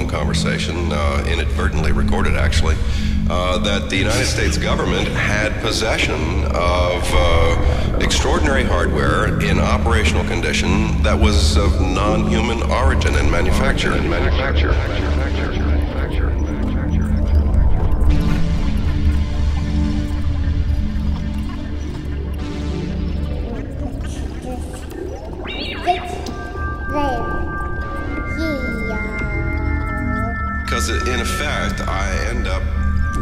telephone conversation, inadvertently recorded actually, that the United States government had possession of extraordinary hardware in operational condition that was of non-human origin and manufacture. Because in effect, I end up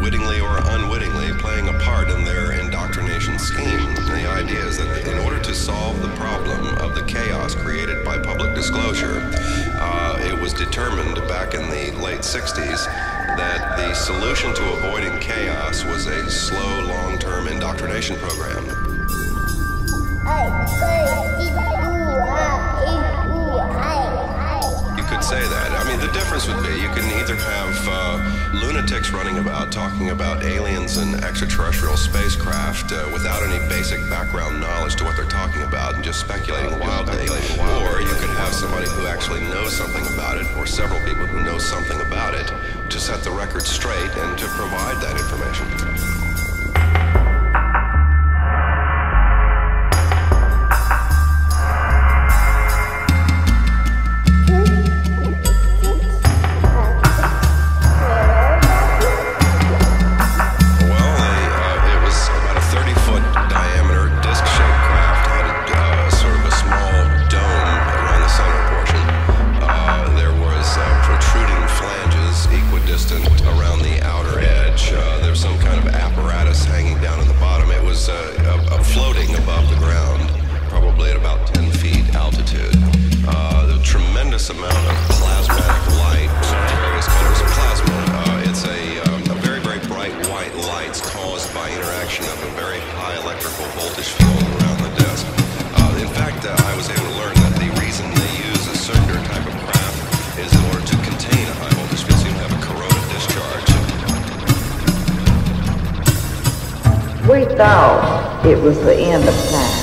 wittingly or unwittingly playing a part in their indoctrination scheme. The idea is that in order to solve the problem of the chaos created by public disclosure, it was determined back in the late 60s that the solution to avoiding chaos was a slow, long-term indoctrination program. You could say that. I mean, the difference would be you can either have lunatics running about talking about aliens and extraterrestrial spacecraft without any basic background knowledge to what they're talking about and just speculating wildly, or you could have somebody who actually knows something about it, or several people who know something about it, to set the record straight and to provide that information. Around the outer edge, there's some kind of apparatus hanging down in the bottom. It was floating above the ground, probably at about 10 feet altitude. The tremendous amount of plasmatic light, various colors of plasma. It's a very, very bright white lights caused by interaction of a very high electrical voltage field around the disk. In fact, I was able to learn that the reason they use a cylinder type of craft is in order to contain a high voltage field, so you don't have a corrosive discharge. We thought it was the end of time.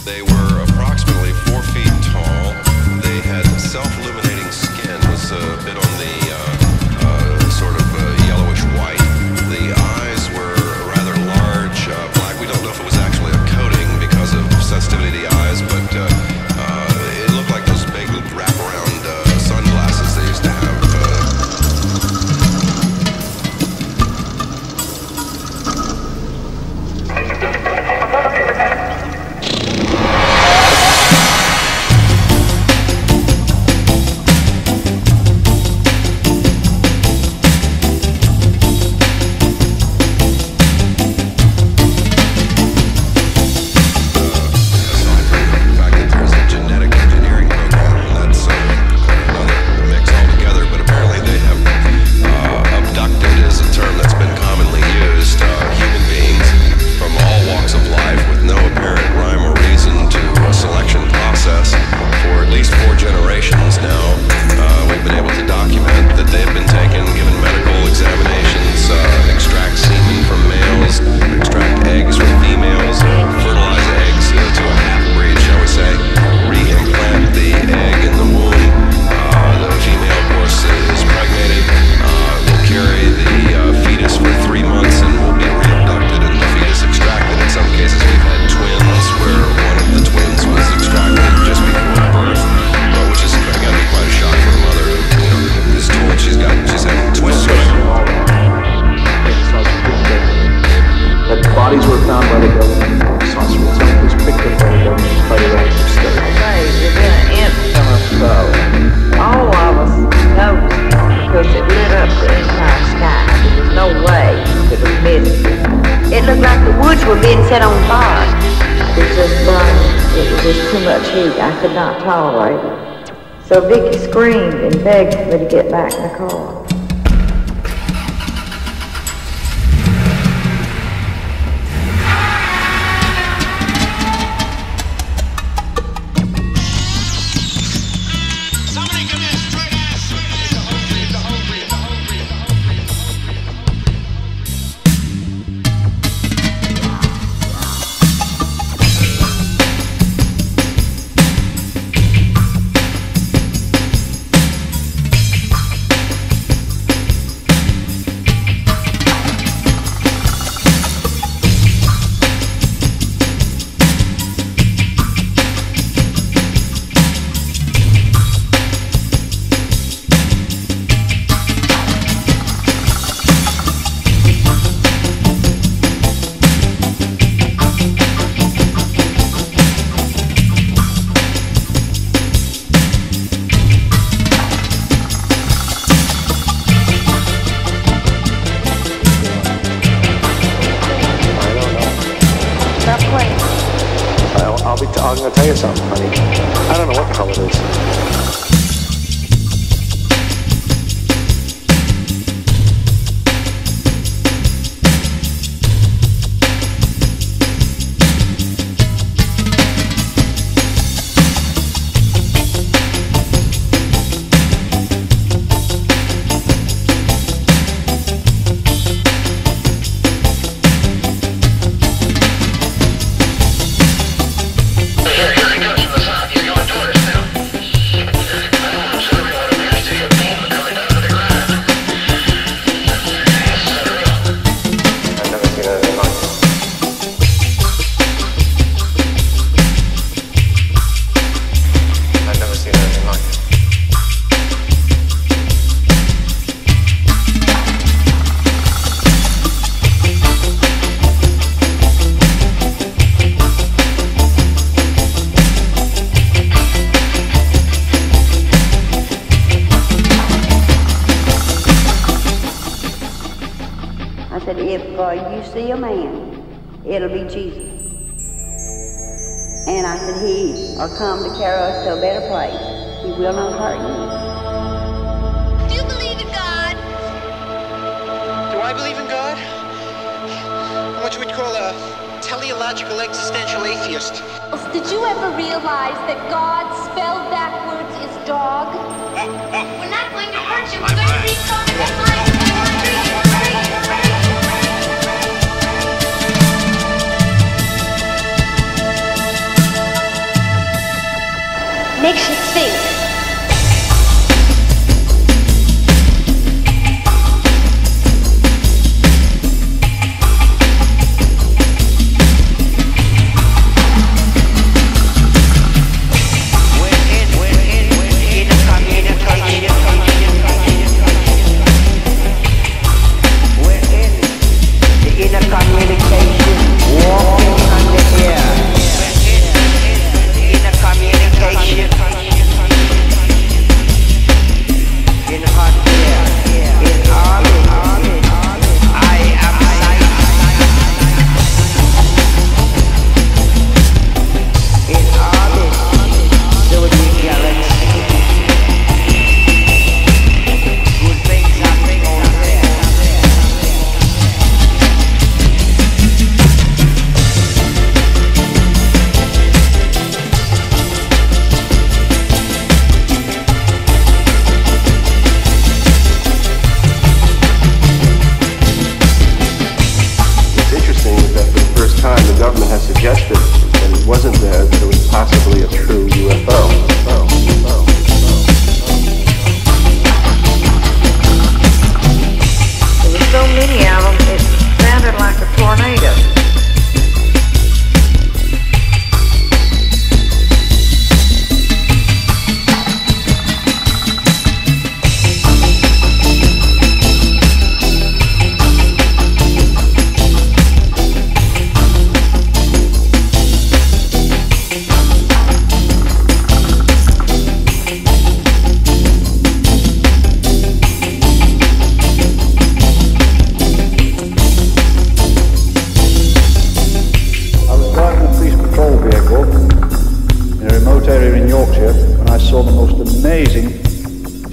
They were approximately 4 feet tall. They had self-illuminating skin, was a bit on the sort of yellowish white. The eyes were rather large, black. We don't know if it was actually a coating because of sensitivity to the eyes, but it looked like those big wraparound sunglasses they used to have. Tolerate it. So Vicky screamed and begged me to get back in the car. I'm gonna tell you something, honey. I don't know what the hell it is. See a man, it'll be Jesus. And I said, he will come to carry us to a better place. He will not hurt you. Do you believe in God? Do I believe in God? I'm what you would call a teleological existential atheist. Did you ever realize that God spelled backwards is dog? We're not going to hurt you. We're going to read songs that mind. Makes you think.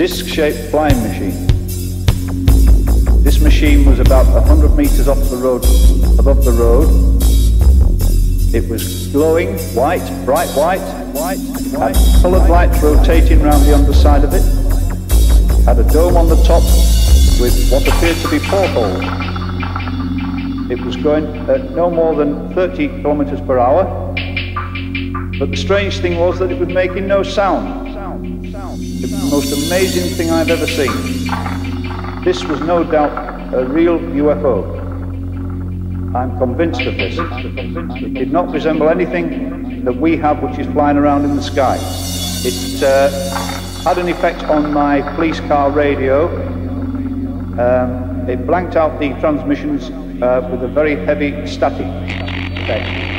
Disc-shaped flying machine. This machine was about 100 meters off the road, above the road. It was glowing white, bright white, had coloured lights rotating around the underside of it. Had a dome on the top with what appeared to be portholes. It was going at no more than 30 kilometers per hour. But the strange thing was that it was making no sound. It was the most amazing thing I've ever seen. This was no doubt a real UFO. I'm convinced of this. It did not resemble anything that we have which is flying around in the sky. It had an effect on my police car radio. It blanked out the transmissions with a very heavy static effect.